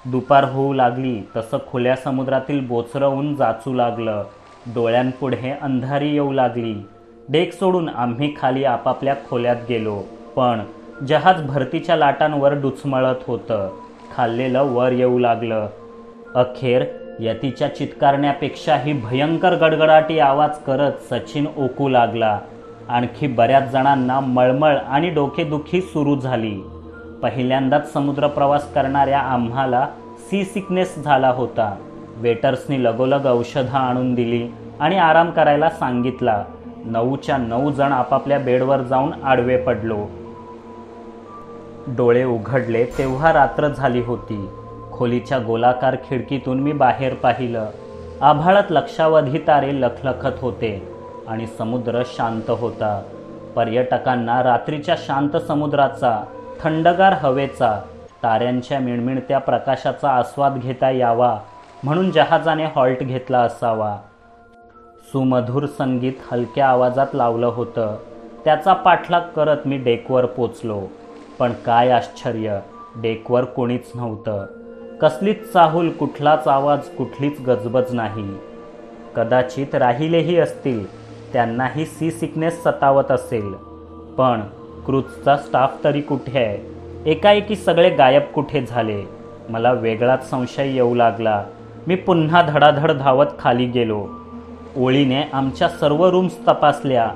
दुपार होऊ लागली तसं खुल्या समुद्रातील बोचरं ऊन जाचू लागलं. डोळ्यांपुढे अंधारी येऊ लागली. डेक सोडून आम्ही खाली आपापल्या खोल्यात गेलो. पण जहाज भरतीच्या लाटांवर डुचमळत होतं. खाल्लेलं वर येऊ लागलं. अखेर यतीच्या चित्कारण्यापेक्षाही भयंकर गडगडाटी आवाज करत सचिन ओकू लागला. आणखी बऱ्याच जणांना मळमळ आणि डोकेदुखी सुरू झाली. पहिल्यांदाच समुद्र प्रवास करणाऱ्या आम्हाला सी सिकनेस झाला होता. वेटर्सनी लगोलग औषधं आणून दिली आणि आराम करायला सांगितला. 9च्या 9 जण आपापल्या बेडवर जाऊन आडवे पडलो. डोळे उघडले तेव्हा रात्र झाली होती. खोलीच्या गोलाकार खिडकीतून मी बाहेर पाहिलं. आभाळात लक्षावधी तारे लखलखत होते आणि समुद्र शांत होता. पर्यटकांना रात्रीच्या शांत समुद्राचा, थंडगार हवेचा, ताऱ्यांच्या मिणमिणत्या प्रकाशाचा आस्वाद घेता यावा म्हणून जहाजाने हॉल्ट घेतला असावा. सुमधुर संगीत हलक्या आवाजात लावलं होतं. त्याचा पाठलाग करत मी डेकवर पोचलो. पण काय आश्चर्य, डेकवर कोणीच नव्हतं. कसलीच चाहूल, कुठलाच आवाज, कुठलीच गजबज नाही. कदाचित राहिलेही असतील, त्यांनाही सी सिकनेस सतावत असेल. पण क्रूजचा स्टाफ तरी कुठे आहे? एकाएकी सगळे गायब कुठे झाले? मला वेगळाच संशय येऊ लागला. मी पुन्हा धडाधड धावत खाली गेलो. ओळीने आमच्या सर्व रूम्स तपासल्या.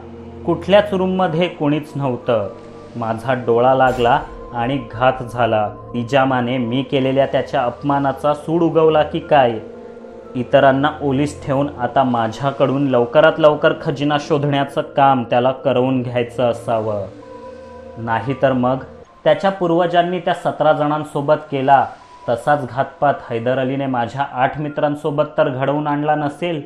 कुठल्याच रूममध्ये कोणीच नव्हतं. माझा डोळा लागला आणि घात झाला. निजामाने मी केलेल्या त्याच्या अपमानाचा सूड उगवला की काय? इतरांना ओलीस ठेवून आता माझ्याकडून लवकरात लवकर खजिना शोधण्याचं काम त्याला करवून घ्यायचं असावं. नाहीतर मग त्याच्या पूर्वजांनी त्या 17 जणांसोबत केला तसाच घातपात हैदर अलीने माझ्या 8 मित्रांसोबत तर घडवून आणला नसेल.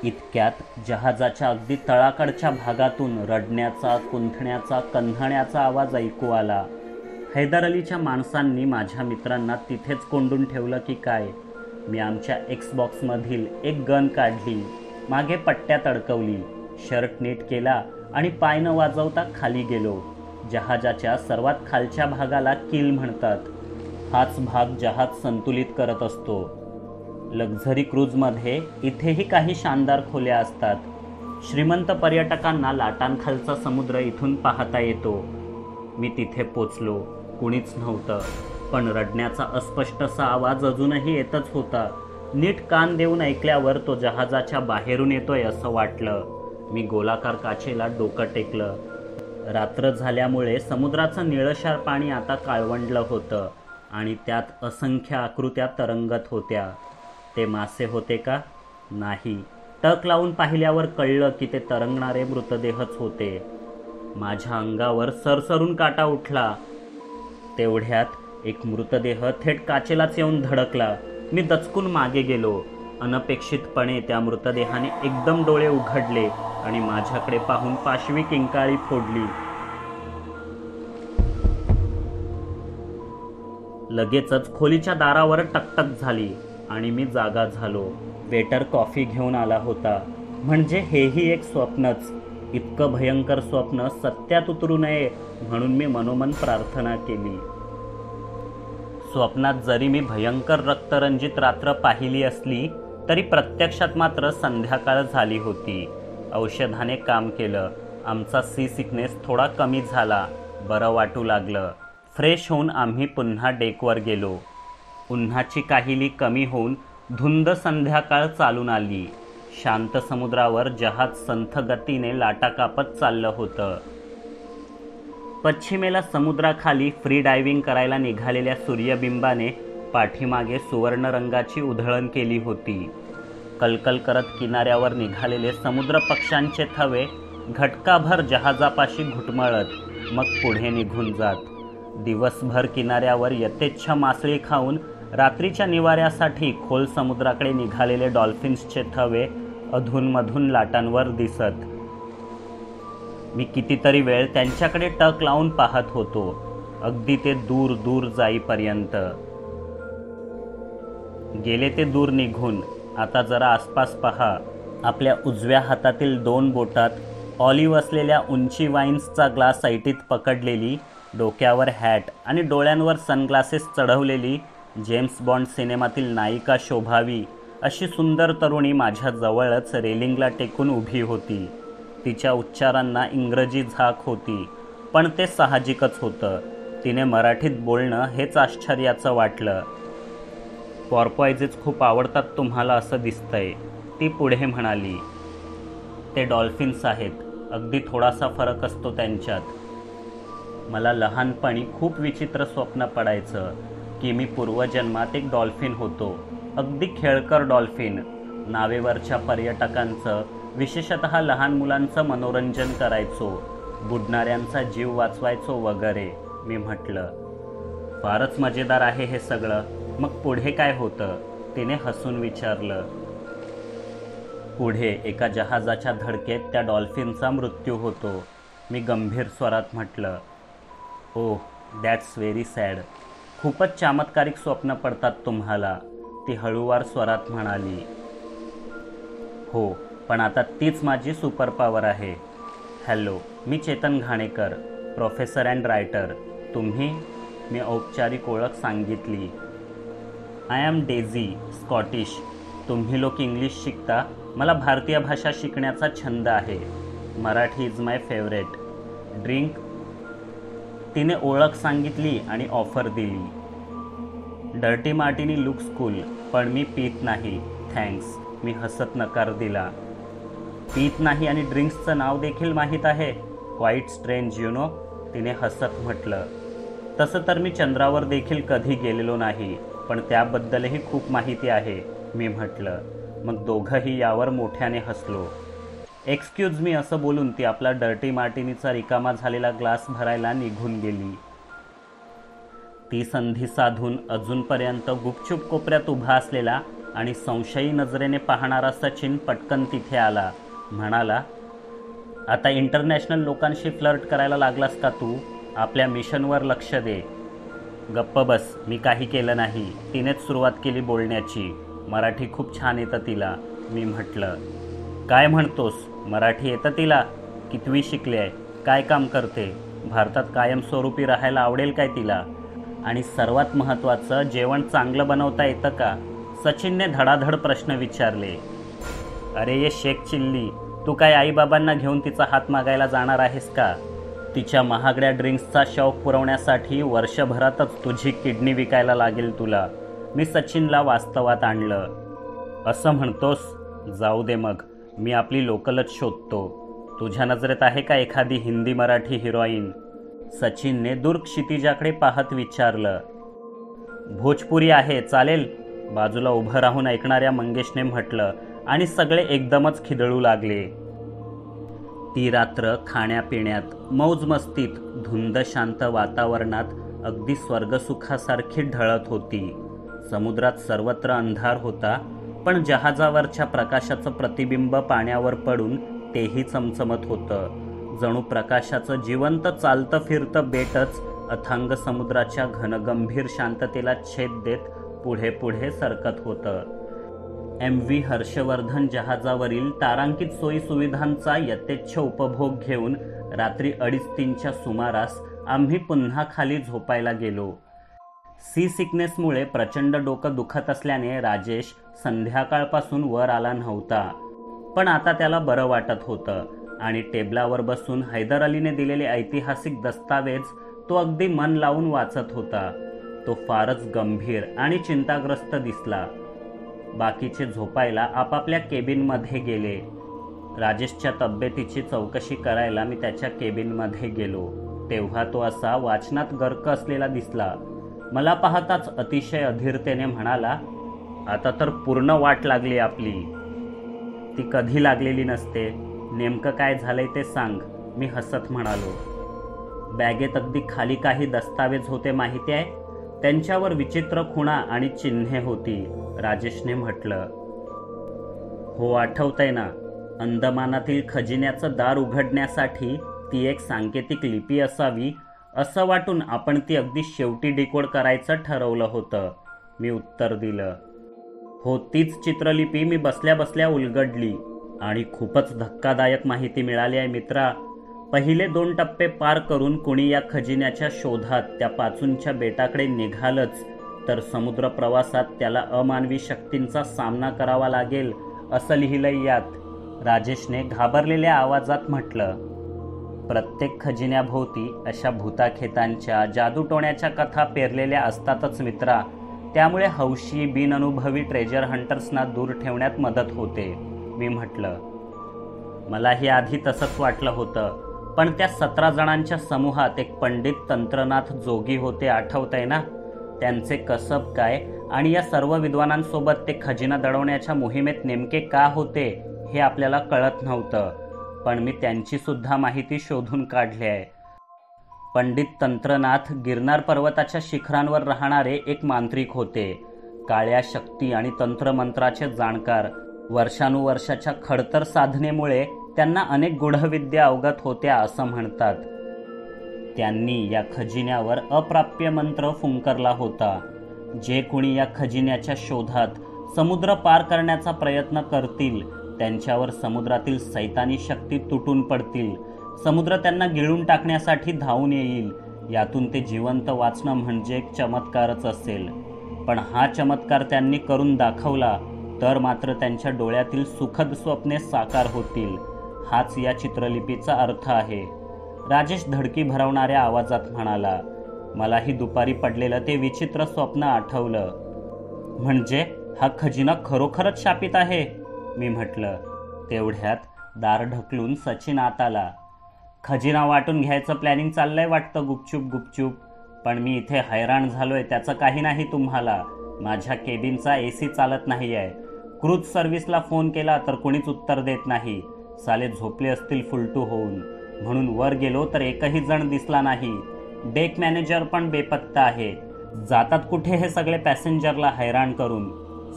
इतक्यात जहाजाच्या अगदी तळाकडच्या भागातून रडण्याचा, कुंथण्याचा, कन्हण्याचा आवाज ऐकू आला. हैदर अलीच्या माणसांनी माझ्या मित्रांना तिथेच कोंडून ठेवलं की काय? मी आमच्या एक्सबॉक्समधील एक गन काढली, मागे पट्ट्यात अडकवली, शर्ट नीट केला आणि पाय न वाजवता खाली गेलो. जहाजाच्या सर्वात खालच्या भागाला कील म्हणतात. हाच भाग जहाज संतुलित करत असतो. लक्झरी क्रूजमध्ये इथेही काही शानदार खोल्या असतात. श्रीमंत पर्यटकांना लाटांखालचा समुद्र इथून पाहता येतो. मी तिथे पोचलो. कुणीच नव्हतं. पण रडण्याचा अस्पष्टसा आवाज अजूनही येतच होता. नीट कान देऊन ऐकल्यावर तो जहाजाच्या बाहेरून येतोय असं वाटलं. मी गोलाकार काचेला डोकं टेकलं. रात्र झाल्यामुळे समुद्राचं निळशार पाणी आता काळवंडलं होतं आणि त्यात असंख्य आकृत्या तरंगत होत्या. ते मासे होते का? नाही. टक लावून पाहिल्यावर कळलं की ते तरंगणारे मृतदेहच होते. माझ्या अंगावर सरसरून काटा उठला. तेवढ्यात एक मृतदेह थेट काचेलाच येऊन धडकला. मी दचकून मागे गेलो. अनपेक्षितपणे त्या मृतदेहाने एकदम डोळे उघडले आणि माझ्याकडे पाहून पाशवी किंकाळी फोडली. लगेचच खोलीच्या दारावर टकटक झाली आणि मी जागा झालो. वेटर कॉफी घेऊन आला होता. म्हणजे हेही एक स्वप्नच. इतकं भयंकर स्वप्न सत्यात उतरू नये म्हणून मी मनोमन प्रार्थना केली. स्वप्नात जरी मी भयंकर रक्तरंजित रात्र पाहिली असली तरी प्रत्यक्षात मात्र संध्याकाळ झाली होती. औषधाने काम केलं. आमचा सी सिकनेस थोडा कमी झाला. बरं वाटू लागलं. फ्रेश होऊन आम्ही पुन्हा डेकवर गेलो. उन्हाची काहिली कमी होऊन धुंद संध्याकाळ चालून आली. शांत समुद्रावर जहाज संथ गतीने लाटा कापत चाललं होतं. पश्चिमेला समुद्राखाली फ्री डायव्हिंग करायला निघालेल्या सूर्यबिंबाने पाठीमागे सुवर्ण रंगाची उधळण केली होती. कलकल करत किनाऱ्यावर निघालेले समुद्र पक्ष्यांचे थवे घटकाभर जहाजापाशी घुटमळत मग पुढे निघून जात. दिवसभर किनाऱ्यावर यथेच्छ मासळी खाऊन रात्रीच्या निवाऱ्यासाठी खोल समुद्राकडे निघालेले डॉल्फिन्सचे थवे अधूनमधून लाटांवर दिसत. मी कितीतरी वेळ त्यांच्याकडे टक लावून पाहत होतो, अगदी ते दूर दूर जाईपर्यंत. गेले ते दूर निघून. आता जरा आसपास पहा. आपल्या उजव्या हातातील 2 बोटात ऑलिव्ह असलेल्या उंची वाईन्सचा ग्लास ऐटीत पकडलेली, डोक्यावर हॅट आणि डोळ्यांवर सनग्लासेस चढवलेली, जेम्स बॉन्ड सिनेमातील नायिका शोभावी अशी सुंदर तरुणी माझ्या जवळच रेलिंगला टेकून उभी होती. तिच्या उच्चारांना इंग्रजी झाक होती, पण ते साहजिकच होतं. तिने मराठीत बोलणं हेच आश्चर्याचं वाटलं. पॉर्पॉइजेस खूप आवडतात तुम्हाला असं दिसतंय, ती पुढे म्हणाली. ते डॉल्फिन्स आहेत, अगदी थोडासा फरक असतो त्यांच्यात. मला लहानपणी खूप विचित्र स्वप्न पडायचं की मी पूर्वजन्मात एक डॉल्फिन होतो, अगदी खेळकर डॉल्फिन. नावेवरच्या पर्यटकांचं, विशेषतः लहान मुलांचं मनोरंजन करायचो, बुडणाऱ्यांचा जीव वाचवायचो वगैरे. मी म्हटलं, फारच मजेदार आहे हे सगळं. मग पुढे काय होतं? तिने हसून विचारलं. पुढे एका जहाजाच्या धडकेत त्या डॉल्फिनचा मृत्यू होतो. मी गंभीर स्वरात म्हटलं, ओह, दॅट्स व्हेरी सॅड. खूपच चमत्कारिक स्वप्न पडतात तुम्हाला, ती हळूवार स्वरात म्हणाली. हो, पण आता तीच माझी सुपर पॉवर आहे. हॅलो, मी Chetan Ghanekar, professor and writer. तुम्ही? मी औपचारिक ओळख सांगितली. I am Daisy, Scottish. तुम्ही लोक इंग्लिश शिकता, मला भारतीय भाषा शिकण्याचा छंद आहे. Marathi is my favourite. Drink? तिने ओळख सांगितली आणि ऑफर दिली. डर्टी मार्टिनी लुक्स कूल, पण मी पीत नाही, थँक्स. मी हसत नकार दिला. पीत नाही आणि ड्रिंक्सचं नाव देखील माहीत आहे? क्वाईट स्ट्रेंज यू नो, तिने हसत म्हटलं. तसं तर मी चंद्रावर देखील कधी गेलेलो नाही, पण त्याबद्दलही खूप माहिती आहे, मी म्हटलं. मग दोघंही यावर मोठ्याने हसलो. एक्सक्यूज मी असं बोलून ती आपला डर्टी मार्टिनीचा रिकामा झालेला ग्लास भरायला निघून गेली. ती संधी साधून अजूनपर्यंत गुपचूप कोपऱ्यात उभा असलेला आणि संशयी नजरेने पाहणारा सचिन पटकन तिथे आला. म्हणाला, आता इंटरनॅशनल लोकांशी फ्लर्ट करायला लागलास का तू? आपल्या मिशनवर लक्ष दे. गप्प बस, मी काही केलं नाही. तिनेच सुरुवात केली बोलण्याची. मराठी खूप छान येतं तिला, मी म्हटलं. काय म्हणतोस? मराठी येतं तिला? कितवी शिकली आहे? काय काम करते? भारतात कायमस्वरूपी राहायला आवडेल काय तिला? आणि सर्वात महत्त्वाचं, जेवण चांगलं बनवता येतं का? सचिनने धडाधड प्रश्न विचारले. अरे ये शेख चिल्ली, तू काय आईबाबांना घेऊन तिचा हात मागायला जाणार आहेस का? तिच्या महागड्या ड्रिंक्सचा शौक पुरवण्यासाठी वर्षभरातच तुझी किडनी विकायला लागेल तुला. मी सचिनला वास्तवात आणलं. असं म्हणतोस? जाऊ दे मग, मी आपली लोकलच शोधतो. तुझ्या नजरेत आहे का एखादी हिंदी मराठी हिरोईन? सचिनने दूर क्षितिजाकडे पाहत विचारलं. भोजपुरी आहे, चालेल, बाजूला उभं राहून ऐकणाऱ्या मंगेशने म्हटलं आणि सगळे एकदमच खिदळू लागले. ती रात्र खाण्यापिण्यात, मौजमस्तीत, धुंद शांत वातावरणात अगदी स्वर्गसुखासारखी ढळत होती. समुद्रात सर्वत्र अंधार होता, पण जहाजावरच्या प्रकाशाचं प्रतिबिंब पाण्यावर पडून तेही चमचमत होतं. जणू प्रकाशाचं जिवंत चालतं फिरतं बेटच अथांग समुद्राच्या घनगंभीर शांततेला छेद देत पुढे पुढे सरकत होतं. MV हर्षवर्धन जहाजावरील तारांकित सोयीसुविधांचा यथेच्छ उपभोग घेऊन रात्री 2:30च्या सुमारास आम्ही पुन्हा खाली झोपायला गेलो. सी सिकनेसमुळे प्रचंड डोकं दुखत असल्याने राजेश संध्याकाळपासून वर आला नव्हता, पण आता त्याला बरं वाटत होतं आणि टेबलावर बसून हैदर अलीने दिलेले ऐतिहासिक दस्तावेज तो अगदी मन लावून वाचत होता. तो फारच गंभीर आणि चिंताग्रस्त दिसला. बाकीचे झोपायला आपापल्या केबिनमध्ये गेले. राजेशच्या तब्येतीची चौकशी करायला मी त्याच्या केबिनमध्ये गेलो. तेव्हा तो असा वाचनात गर्क असलेला दिसला. मला पाहताच अतिशय अधीरतेने म्हणाला, आता तर पूर्ण वाट लागली आपली. ती कधी लागलेली नसते. नेमकं काय झालंय ते सांग, मी हसत म्हणालो. बॅगेत अगदी खाली काही दस्तावेज होते माहिती आहे, त्यांच्यावर विचित्र खुणा आणि चिन्हे होती, राजेशने म्हटलं. हो आठवतंय ना, अंदमानातील खजिन्याचं दार उघडण्यासाठी ती एक सांकेतिक लिपी असावी असं वाटून आपण ती अगदी शेवटी डिकोड करायचं ठरवलं होतं. मी उत्तर दिलं. हो, तीच चित्रलिपी मी बसल्या बसल्या उलगडली आणि खूपच धक्कादायक माहिती मिळाली आहे मित्रा. पहिले 2 टप्पे पार करून कुणी या खजिन्याच्या शोधात त्या पाचूंच्या बेटाकडे निघालच तर समुद्र प्रवासात त्याला अमानवी शक्तींचा सामना करावा लागेल असं लिहिलंय यात, राजेशने घाबरलेल्या आवाजात म्हटलं. प्रत्येक खजिन्याभोवती अशा भूताखेतांच्या जादूटोण्याच्या कथा पेरलेल्या असतातच मित्रा. त्यामुळे हौशी बिनअनुभवी ट्रेजर हंटर्सना दूर ठेवण्यात मदत होते, मी म्हटलं. मलाही आधी तसंच वाटलं होतं, पण त्या 17 जणांच्या समूहात एक पंडित तंत्रनाथ जोगी होते, आठवतंय ना? त्यांचे कसब काय आणि या सर्व विद्वानांसोबत ते खजिना दडवण्याच्या मोहिमेत नेमके का होते हे आपल्याला कळत नव्हतं. पण मी त्यांची सुद्धा माहिती शोधून काढली आहे. पंडित तंत्रनाथ गिरनार पर्वताच्या शिखरांवर राहणारे एक मांत्रिक होते. काळ्या शक्ती आणि तंत्रमंत्राचे जाणकार. वर्षानुवर्षाच्या खडतर साधनेमुळे त्यांना अनेक गूढविद्या अवगत होत्या असं म्हणतात. त्यांनी या खजिन्यावर अप्राप्य मंत्र फुंकरला होता. जे कोणी या खजिन्याच्या शोधात समुद्र पार करण्याचा प्रयत्न करतील त्यांच्यावर समुद्रातील सैतानी शक्ती तुटून पडतील. समुद्र त्यांना गिळून टाकण्यासाठी धावून येईल. यातून ते जिवंत वाचणं म्हणजे एक चमत्कारच असेल. पण हा चमत्कार त्यांनी करून दाखवला तर मात्र त्यांच्या डोळ्यातील सुखद स्वप्ने साकार होतील. हाच या चित्रलिपीचा अर्थ आहे, राजेश धडकी भरवणाऱ्या आवाजात म्हणाला. मलाही दुपारी पडलेलं ते विचित्र स्वप्न आठवलं. म्हणजे हा खजिना खरोखरच शापित आहे, मी म्हटलं. तेवढ्यात दार ढकलून सचिन आत आला. खजिना वाटून घ्यायचं प्लॅनिंग चाललंय वाटतं गुपचूप गुपचूप. पण मी इथे हैराण झालोय त्याचं काही नाही तुम्हाला. माझ्या केबिनचा AC चालत नाही आहे. क्रूज सर्व्हिसला फोन केला तर कोणीच उत्तर देत नाही. साले झोपले असतील फुलटू होऊन. म्हणून वर गेलो तर एकही जण दिसला नाही. डेक मॅनेजर पण बेपत्ता आहे. जातात कुठे हे सगळे पॅसेंजरला हैराण करून.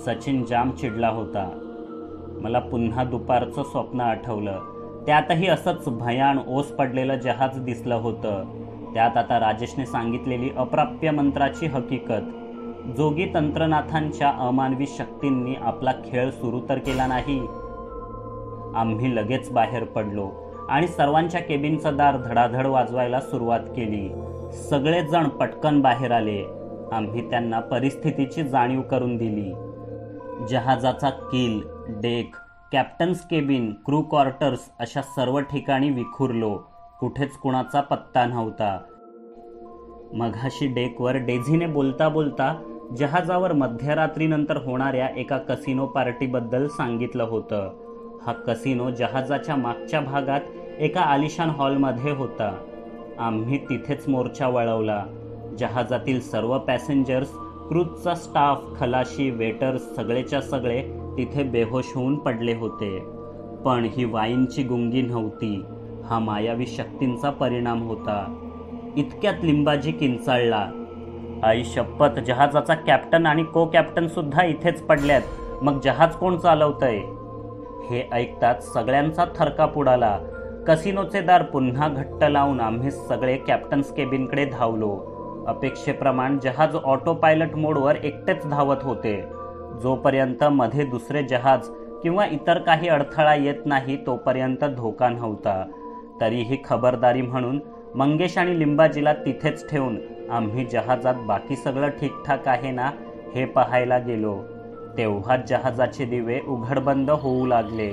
सचिन जाम चिडला होता. मला पुन्हा दुपारचं स्वप्न आठवलं. त्यातही असंच भयान ओस पडलेलं जहाज दिसलं होतं. त्यात आता राजेशने सांगितलेली अप्राप्य मंत्राची हकीकत. जोगी तंत्रनाथांच्या अमानवी शक्तींनी आपला खेळ सुरू तर केला नाही. आम्ही लगेच बाहेर पडलो आणि सर्वांच्या केबिनचं दार धडाधड वाजवायला सुरुवात केली. सगळेच जण पटकन बाहेर आले. आम्ही त्यांना परिस्थितीची जाणीव करून दिली. जहाजाचा कील, deck, captains cabin, crew quarters अशा सर्व ठिकाणी विखुरलो. कुठेच कुणाचा पत्ता नव्हता. मघाशी डेकवर डेझीने बोलता बोलता जहाजावर मध्यरात्रीनंतर होणाऱ्या एका कसिनो पार्टीबद्दल सांगितलं होतं. हा कसिनो जहाजाच्या मागच्या भागात एका आलिशान हॉलमध्ये होता. आम्ही तिथेच मोर्चा वळवला. जहाजातील सर्व पॅसेंजर्स, क्रूजचा स्टाफ, खलाशी, वेटर्स सगळेच्या सगळे तिथे बेहोश होऊन पडले होते. पण ही वाईनची गुंगी नव्हती. हा मायावी शक्तींचा परिणाम होता. इतक्यात लिंबाजी किंचाळला. आई शपथ, जहाजाचा कॅप्टन आणि को कॅप्टन सुद्धा इथेच पडल्यात. मग जहाज कोण चालवतंय? हे ऐकताच सगळ्यांचा थरकाप उडाला. कसिनोचे दार पुन्हा घट्ट लावून आम्ही सगळे कॅप्टन्स केबिनकडे धावलो. अपेक्षेप्रमाणे जहाज ऑटो पायलट मोडवर एकटेच धावत होते. जोपर्यंत मध्ये दुसरे जहाज किंवा इतर काही अडथळा येत नाही तोपर्यंत धोका नव्हता. तरीही खबरदारी म्हणून मंगेश आणि लिंबाजीला तिथेच ठेवून आम्ही जहाजात बाकी सगळं ठीकठाक आहे ना हे पाहायला गेलो. तेव्हाच जहाजाचे दिवे उघडबंद होऊ लागले.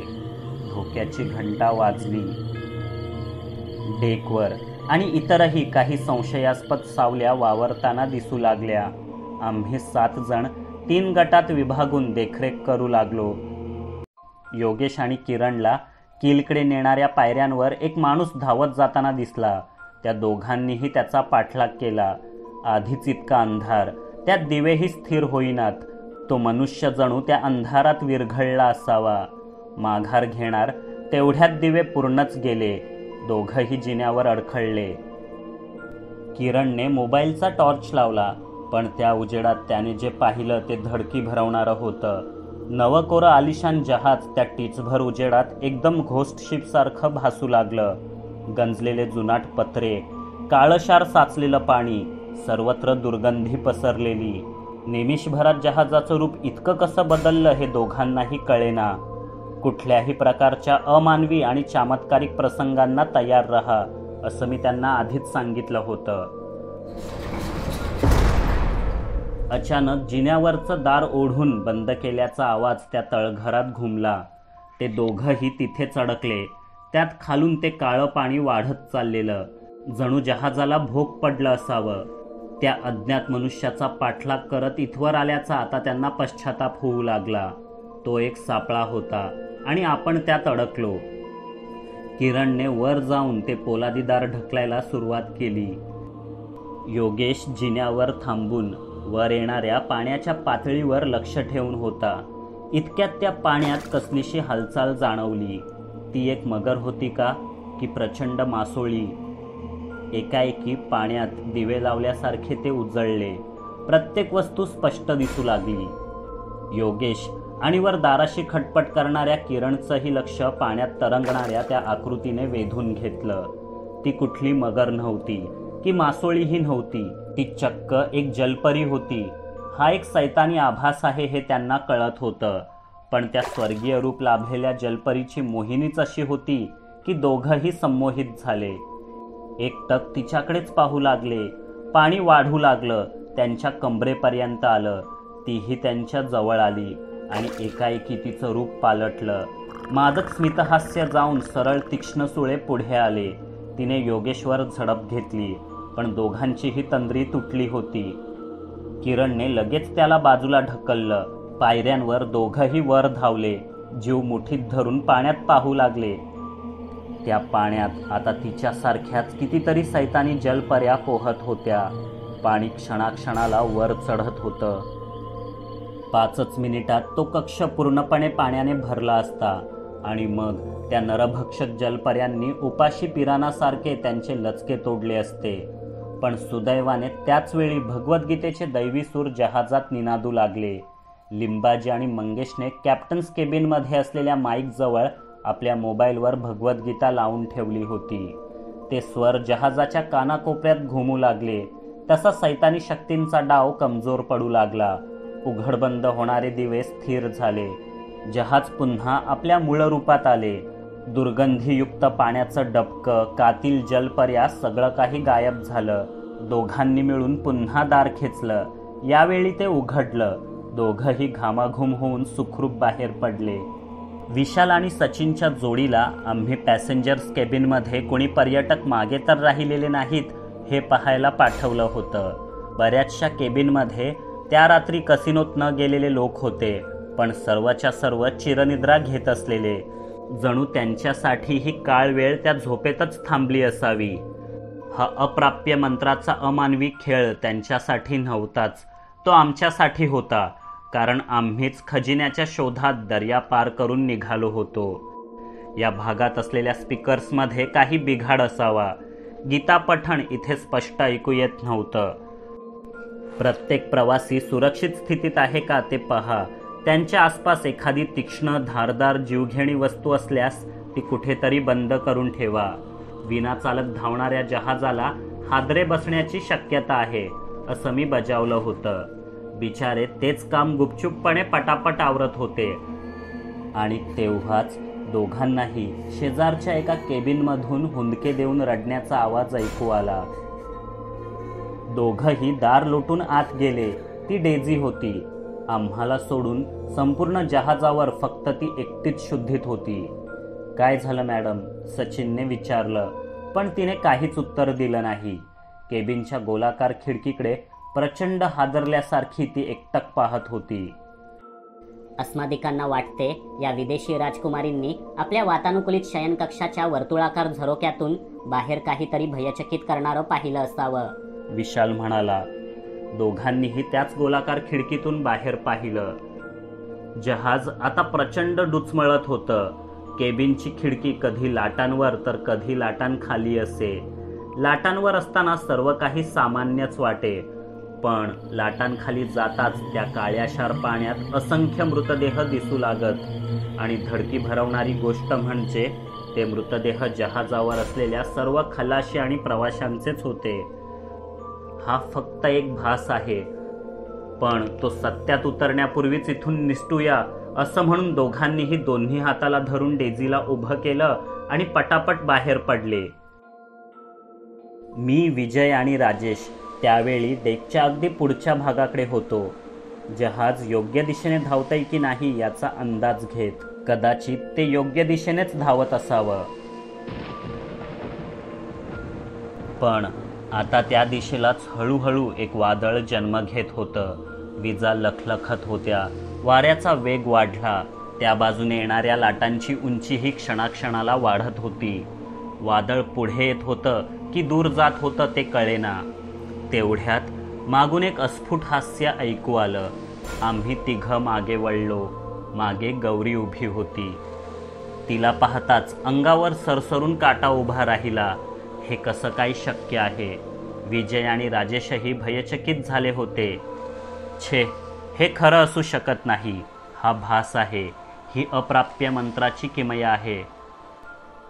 धोक्याची घंटा वाजली. डेकवर आणि इतरही काही संशयास्पद सावल्या वावरताना दिसू लागल्या. आम्ही 7 जण 3 गटात विभागून देखरेख करू लागलो. योगेश आणि किरणला किलकडे नेणाऱ्या पायऱ्यांवर एक माणूस धावत जाताना दिसला. त्या दोघांनीही त्याचा पाठलाग केला. आधीच इतका अंधार, त्यात दिवेही स्थिर होईनात. तो मनुष्य जणू त्या अंधारात विरघळला असावा. माघार घेणार तेवढ्यात दिवे पूर्णच गेले. दोघंही जिन्यावर अडखळले. किरणने मोबाईलचा टॉर्च लावला, पण त्या उजेडात त्याने जे पाहिलं ते धडकी भरवणारं होतं. नवकोरं आलिशान जहाज त्या टीचभर उजेडात एकदम घोस्ट शिपसारखं भासू लागलं. गंजलेले जुनाट पत्रे, काळशार साचलेलं पाणी, सर्वत्र दुर्गंधी पसरलेली. निमिषभरात जहाजाचं रूप इतकं कसं बदललं हे दोघांनाही कळेना. कुठल्याही प्रकारच्या अमानवी आणि चमत्कारिक प्रसंगांना तयार रहा, असं मी त्यांना आधीच सांगितलं होतं. अचानक जिन्यावरचं दार ओढून बंद केल्याचा आवाज त्या तळघरात घुमला. ते दोघंही तिथेच अडकले. त्यात खालून ते काळं पाणी वाढत चाललेलं, जणू जहाजाला भोग पडलं असावं. त्या अज्ञात मनुष्याचा पाठलाग करत इथवर आल्याचा आता त्यांना पश्चाताप होऊ लागला. तो एक सापळा होता आणि आपण त्यात अडकलो. किरणने वर जाऊन ते पोलादी दार ढकलायला सुरुवात केली. योगेश जिन्यावर थांबून वर येणाऱ्या पाण्याच्या पातळीवर लक्ष ठेवून होता. इतक्यात त्या पाण्यात कसलीशी हालचाल जाणवली. ती एक मगर होती का, की प्रचंड मासोळी? एकाएकी पाण्यात दिवे लावल्यासारखे ते उजळले. प्रत्येक वस्तू स्पष्ट दिसू लागली. योगेश आणि वर दाराशी खटपट करणाऱ्या किरणचंही लक्ष पाण्यात तरंगणाऱ्या त्या आकृतीने वेधून घेतलं. ती कुठली मगर नव्हती, की मासोळीही नव्हती. ती चक्क एक जलपरी होती. हा एक सैतानी आभास आहे हे त्यांना कळत होतं, पण त्या स्वर्गीय रूप लाभलेल्या जलपरीची मोहिनीच अशी होती की दोघंही संमोहित झाले. एकटक तिच्याकडेच पाहू लागले. पाणी वाढू लागलं, त्यांच्या कंबरेपर्यंत आलं. तीही त्यांच्या जवळ आली आणि एकाएकी तिचं रूप पालटलं. मादक स्मितहास्य जाऊन सरळ तीक्ष्ण सुळे पुढे आले. तिने योगेश्वर झडप घेतली, पण दोघांचीही तंद्री तुटली होती. किरणने लगेच त्याला बाजूला ढकललं. पायऱ्यांवर दोघंही वर धावले. जीव मुठीत धरून पाण्यात पाहू लागले. त्या पाण्यात आता तिच्यासारख्याच कितीतरी सैतानी जलपर्या पोहत होत्या. पाणी क्षणाक्षणाला वर चढत होतं. 5 मिनिटात तो कक्ष पूर्णपणे पाण्याने भरला असता आणि मग त्या नरभक्षक जलपर्यांनी उपाशी पिरानासारखे त्यांचे लचके तोडले असते. पण सुदैवाने त्याच वेळी भगवद्गीतेचे दैवी सूर जहाजात निनादू लागले. लिंबाजी आणि मंगेशने कॅप्टन्स केबिनमध्ये असलेल्या माईकजवळ आपल्या मोबाईलवर भगवद्गीता लावून ठेवली होती. ते स्वर जहाजाच्या कानाकोपऱ्यात घुमू लागले. तसा सैतानी शक्तींचा डाव कमजोर पडू लागला. उघडबंद होणारे दिवे स्थिर झाले. जहाज पुन्हा आपल्या मूळ रूपात आले. दुर्गंधीयुक्त पाण्याचं डबकं, कातील जलपर्या, सगळं काही गायब झालं. दोघांनी मिळून पुन्हा दार खेचलं. यावेळी ते उघडलं. दोघंही घामाघूम होऊन सुखरूप बाहेर पडले. विशाल आणि सचिनच्या जोडीला आम्ही पॅसेंजर्स केबिनमध्ये कोणी पर्यटक मागे तर राहिलेले नाहीत हे पाहायला पाठवलं होतं. बऱ्याचशा केबिनमध्ये त्या रात्री कसिनोत न गेलेले लोक होते, पण सर्वच्या सर्व चिरनिद्रा घेत असलेले. जणू त्यांच्यासाठी ही काळ वेळ त्या झोपेतच थांबली असावी. हा अप्राप्य मंत्राचा अमानवी खेळ त्यांच्यासाठी नव्हताच, तो आमच्यासाठी होता. कारण आम्हीच खजिन्याच्या शोधात दर्या पार करून निघालो होतो. या भागात असलेल्या स्पीकर्समध्ये काही बिघाड असावा. गीता पठण इथे स्पष्ट ऐकू येत नव्हतं. प्रत्येक प्रवासी सुरक्षित स्थितीत आहे का ते पहा. त्यांच्या आसपास एखादी तीक्ष्ण धारदार जीवघेणी वस्तू असल्यास ती कुठेतरी बंद करून ठेवा. विना चालत धावणाऱ्या जहाजाला हादरे बसण्याची शक्यता आहे, असं मी बजावलं होतं. बिचारे तेच काम गुपचूपपणे पटापट आवरत होते. आणि तेव्हाच दोघांनाही शेजारच्या एका केबिनमधून हुंदके देऊन रडण्याचा आवाज ऐकू आला. दोघंही दार लोटून आत गेले. ती डेझी होती. आम्हाला सोडून संपूर्ण जहाजावर फक्त ती एकटीच शुद्धीत होती. काय झालं मॅडम, सचिनने विचारलं, पण तिने काहीच उत्तर दिलं नाही. केबिनच्या गोलाकार खिडकीकडे प्रचंड हादरल्यासारखी ती एकटक पाहत होती. अस्मादिकांना वाटते या विदेशी राजकुमारींनी आपल्या वातानुकूलित शयनकक्षाच्या वर्तुळाकार झरोक्यातून बाहेर काहीतरी भयचकित करणारं पाहिलं असावं, विशाल म्हणाला. दोघांनीही त्याच गोलाकार खिडकीतून बाहेर पाहिलं. जहाज आता प्रचंड डुचमळत होतं. केबिनची खिडकी कधी लाटांवर तर कधी लाटांखाली असे. लाटांवर असताना सर्व काही सामान्यच वाटे, पण लाटांखाली जाताच त्या काळ्याशार पाण्यात असंख्य मृतदेह दिसू लागत. आणि धडकी भरवणारी गोष्ट म्हणजे ते मृतदेह जहाजावर असलेल्या सर्व खलाशी आणि प्रवाशांचेच होते. हा फक्त एक भास आहे, पण तो सत्यात उतरण्यापूर्वीच इथून निसटूया असं म्हणून दोघांनीही दोन्ही हाताला धरून डेझीला उभं केलं आणि पटापट बाहेर पडले. मी, विजय आणि राजेश त्यावेळी डेकच्या अगदी पुढच्या भागाकडे होतो. जहाज योग्य दिशेने धावतंय की नाही याचा अंदाज घेत. कदाचित ते योग्य दिशेनेच धावत असावं, पण आता त्या दिशेलाच हळूहळू एक वादळ जन्म घेत होतं. विजा लखलखत होत्या, वाऱ्याचा वेग वाढला, त्या बाजूने येणाऱ्या लाटांची उंचीही क्षणाक्षणाला वाढत होती. वादळ पुढे येत होतं की दूर जात होतं ते कळेना. तेवढ्यात मागून एक अस्फुट हास्य ऐकू आलं. आम्ही तिघं मागे वळलो. मागे गौरी उभी होती. तिला पाहताच अंगावर सरसरून काटा उभा राहिला. हे कसं काय शक्य आहे? विजय आणि राजेशही भयचकित झाले होते. छे, हे खरं असू शकत नाही. हा भास आहे. ही अप्राप्य मंत्राची किमया आहे.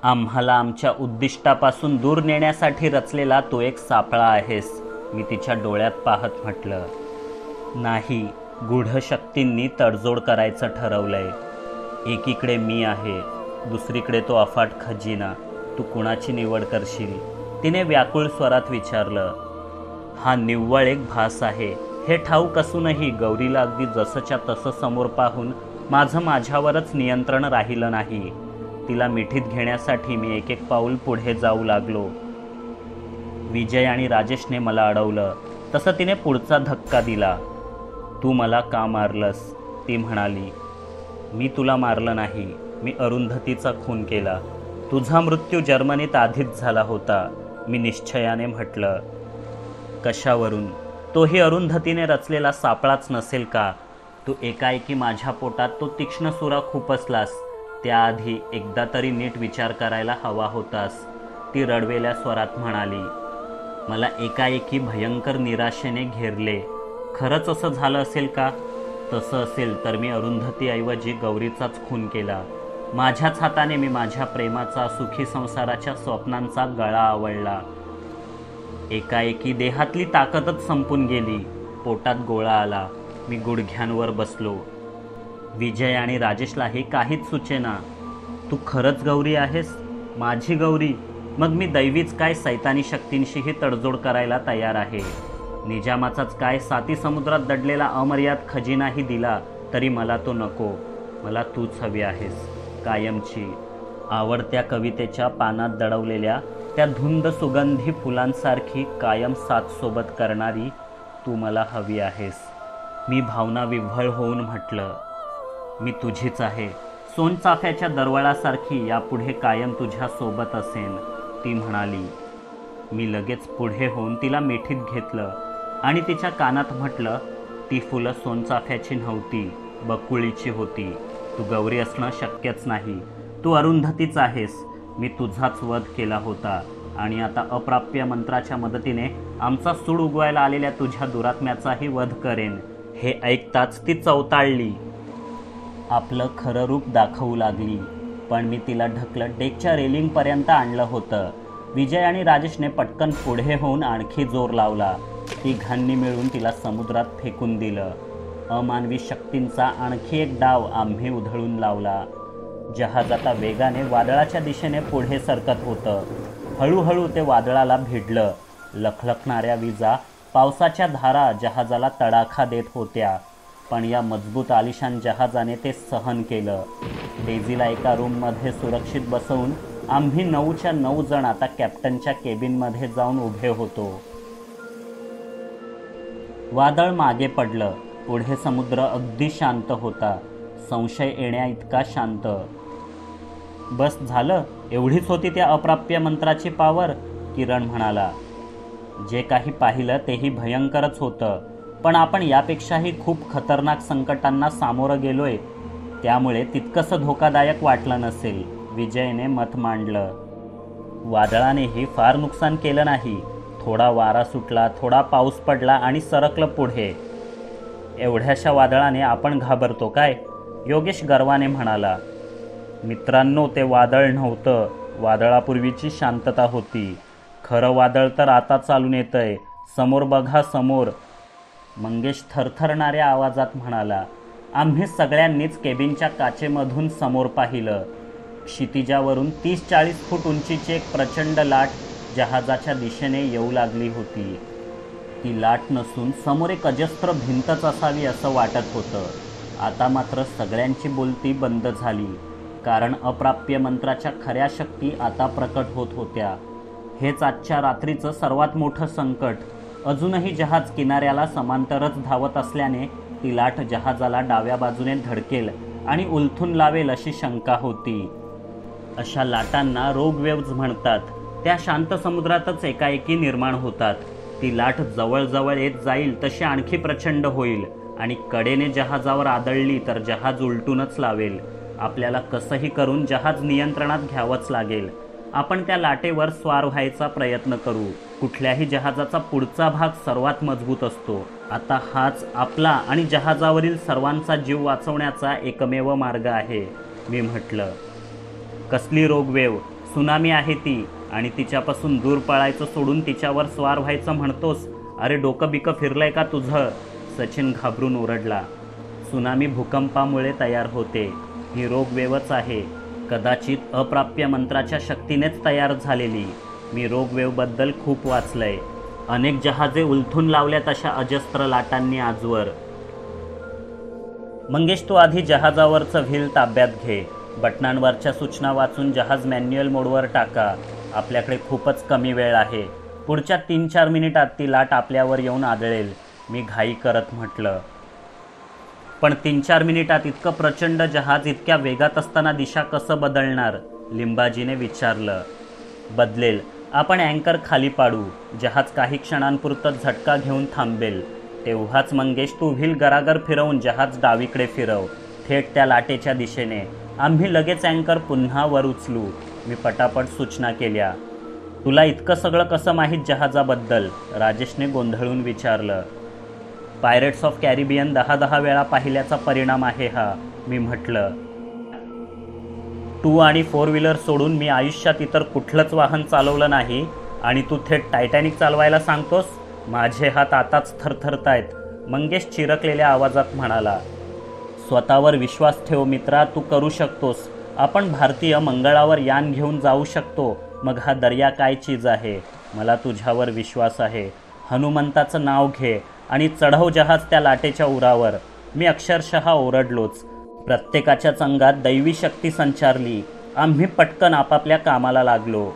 आम्हाला आमच्या उद्दिष्टापासून दूर नेण्यासाठी रचलेला तू एक सापळा आहेस, मी तिच्या डोळ्यात पाहत म्हटलं. नाही, गूढ शक्तींनी तडजोड करायचं ठरवलंय. एकीकडे मी आहे, दुसरीकडे तो अफाट खजिना. तू कुणाची निवड करशील? तिने व्याकुळ स्वरात विचारलं. हा निव्वळ एक भास आहे हे ठाऊक असूनही गौरीला अगदी जसंच्या तसं समोर पाहून माझ्यावरच नियंत्रण राहिलं नाही. तिला मिठीत घेण्यासाठी मी एक एक पाऊल पुढे जाऊ लागलो. विजय आणि राजेशने मला अडवलं. तसं तिने पुढचा धक्का दिला. तू मला का मारलंस? ती म्हणाली. मी तुला मारलं नाही, मी अरुंधतीचा खून केला. तुझा मृत्यू जर्मनीत आधीच झाला होता, मी निश्चयाने म्हटलं. कशावरून? तोही अरुंधतीने रचलेला सापळाच नसेल का? तू एकाएकी माझ्या पोटात तो तीक्ष्ण सुरा खुपसलास. त्याआधी एकदा तरी नीट विचार करायला हवा होतास, ती रडवेल्या स्वरात म्हणाली. मला एकाएकी भयंकर निराशेने घेरले. खरंच असं झालं असेल का? तसं असेल तर मी अरुंधतीऐवजी गौरीचाच खून केला. माझ्याच हाताने मी माझ्या प्रेमाचा, सुखी संसाराच्या स्वप्नांचा गळा आवळला. एकाएकी देहातली ताकदच संपून गेली. पोटात गोळा आला. मी गुडघ्यांवर बसलो. विजय आणि राजेशलाही काहीच सुचेना. तू खरंच गौरी आहेस? माझी गौरी? मग मी दैवीच काय सैतानी शक्तींशीही तडजोड करायला तयार आहे. निजामाचाच काय साती समुद्रात दडलेला अमर्याद खजिनाही दिला तरी मला तो नको. मला तूच हवी आहेस, कायमची. आवडत्या कवितेच्या पानात दडवलेल्या त्या धुंद सुगंधी फुलांसारखी कायम साथ सोबत करणारी तू मला हवी आहेस. मी भावना विव्हळ होऊन म्हटलं. मी तुझीच आहे, सोनचाफ्याच्या दरवळासारखी यापुढे कायम तुझ्या सोबत असेन, ती म्हणाली. मी लगेच पुढे होऊन तिला मिठीत घेतलं आणि तिच्या कानात म्हटलं. ती फुलं सोनचाफ्याची नव्हती, बकुळीची होती. तू गौरी असणं शक्यच नाही. तू अरुंधतीच आहेस. मी तुझाच वध केला होता आणि आता अप्राप्य मंत्राच्या मदतीने आमचा सूड उगवायला आलेल्या तुझ्या दुरात्म्याचाही वध करेन. हे ऐकताच ती चवताळली. आपलं खरं रूप दाखवू लागली. पण मी तिला ढकलत डेकच्या रेलिंगपर्यंत आणलं होतं. विजय आणि राजेशने पटकन पुढे होऊन आणखी जोर लावला. तिघांनी मिळून तिला समुद्रात फेकून दिलं. अमानवी शक्तींचा आणखी एक डाव आम्ही उधळून लावला. जहाज आता वेगाने वादळाच्या दिशेने पुढे सरकत होतं. हळूहळू ते वादळाला भिडलं. लखलखणाऱ्या विजा, पावसाच्या धारा जहाजाला तडाखा देत होत्या. पण या मजबूत आलिशान जहाजाने ते सहन केलं. डेझीला एका रूममध्ये सुरक्षित बसवून आम्ही 9च्या 9 जण आता कॅप्टनच्या केबिनमध्ये जाऊन उभे होतो. वादळ मागे पडलं. पुढे समुद्र अगदी शांत होता, संशय येण्या इतका शांत. बस झालं, एवढीच होती त्या अप्राप्य मंत्राची पावर, किरण म्हणाला. जे काही पाहिलं तेही भयंकरच होतं, पण आपण यापेक्षाही खूप खतरनाक संकटांना सामोरं गेलोय, त्यामुळे तितकंसं धोकादायक वाटलं नसेल, विजयने मत मांडलं. वादळानेही फार नुकसान केलं नाही. थोडा वारा सुटला, थोडा पाऊस पडला आणि सरकलं पुढे. एवढ्याशा वादळाने आपण घाबरतो काय? योगेश गर्वाने म्हणाला. मित्रांनो, ते वादळ नव्हतं, वादळापूर्वीची शांतता होती. खरं वादळ तर आता चालून येतंय. समोर बघा, समोर, मंगेश थरथरणाऱ्या आवाजात म्हणाला. आम्ही सगळ्यांनीच केबिनच्या काचेमधून समोर पाहिलं. क्षितिजावरून 30-40 फूट उंचीची एक प्रचंड लाट जहाजाच्या दिशेने येऊ लागली होती. ती लाट नसून समोर एक अजस्त्र भिंतच असावी असं वाटत होतं. आता मात्र सगळ्यांची बोलती बंद झाली, कारण अप्राप्य मंत्राच्या खऱ्या शक्ती आता प्रकट होत होत्या. हेच आजच्या रात्रीचं सर्वात मोठं संकट. अजूनही जहाज किनाऱ्याला समांतरच धावत असल्याने ती लाट जहाजाला डाव्या बाजूने धडकेल आणि उलथून लावेल अशी शंका होती. अशा लाटांना रोग वेव्ज म्हणतात. त्या शांत समुद्रातच एकाएकी निर्माण होतात. ती लाट जवळजवळ येत जाईल तशी आणखी प्रचंड होईल आणि कडेने जहाजावर आदळली तर जहाज उलटूनच लावेल. आपल्याला कसंही करून जहाज नियंत्रणात घ्यावंच लागेल. आपण त्या लाटेवर स्वार व्हायचा प्रयत्न करू. कुठल्याही जहाजाचा पुढचा भाग सर्वात मजबूत असतो. आता हाच आपला आणि जहाजावरील सर्वांचा जीव वाचवण्याचा एकमेव मार्ग आहे, मी म्हटलं. कसली रोगवेव? सुनामी आहे ती, आणि तिच्यापासून दूर पळायचं सोडून तिच्यावर स्वार व्हायचं म्हणतोस? अरे, डोकं बिकं फिरलंय का तुझं? सचिन घाबरून ओरडला. सुनामी भूकंपामुळे तयार होते. ही रोगवेवच आहे, कदाचित अप्राप्य मंत्राच्या शक्तीनेच तयार झालेली. मी रोगवेवबद्दल खूप वाचलंय. अनेक जहाजे उलथून लावल्यात अशा अजस्त्र लाटांनी आजवर. मंगेश, तू आधी जहाजावरचं व्हील ताब्यात घे. बटनांवरच्या सूचना वाचून जहाज मॅन्युअल मोडवर टाका. आपल्याकडे खूपच कमी वेळ आहे. पुढच्या 3-4 मिनिटात ती लाट आपल्यावर येऊन आदळेल, मी घाई करत म्हटलं. पण 3-4 मिनिटात इतकं प्रचंड जहाज इतक्या वेगात असताना दिशा कसं बदलणार? लिंबाजीने विचारलं. बदलेल. आपण अँकर खाली पाडू. जहाज काही क्षणांपुरतं झटका घेऊन थांबेल. तेव्हाच मंगेश, तू व्हील गरागर फिरवून जहाज डावीकडे फिरव, थेट त्या लाटेच्या दिशेने. आम्ही लगेच अँकर पुन्हा वर उचलू, मी पटापट सूचना केल्या. तुला इतकं सगळं कसं माहीत जहाजाबद्दल? राजेशने गोंधळून विचारलं. पायरेट्स ऑफ कॅरिबियन 10-10 वेळा पाहिल्याचा परिणाम आहे हा, मी म्हटलं. 2 आणि 4 व्हीलर सोडून मी आयुष्यात इतर कुठलंच वाहन चालवलं नाही आणि तू थेट टायटॅनिक चालवायला सांगतोस? माझे हात आताच थरथरतायत, मंगेश चिरकलेल्या आवाजात म्हणाला. स्वतःवर विश्वास ठेव मित्रा, तू करू शकतोस. आपण भारतीय मंगळावर यान घेऊन जाऊ शकतो. मग हा दर्या काय चीज आहे? मला तुझ्यावर विश्वास आहे. हनुमंताचं नाव घे आणि चढव जहाज त्या लाटेच्या उरावर. मी अक्षरशः ओरडलोच. प्रत्येकाच्याच अंगात दैवी शक्ती संचारली. आम्ही पटकन आपापल्या कामाला लागलो.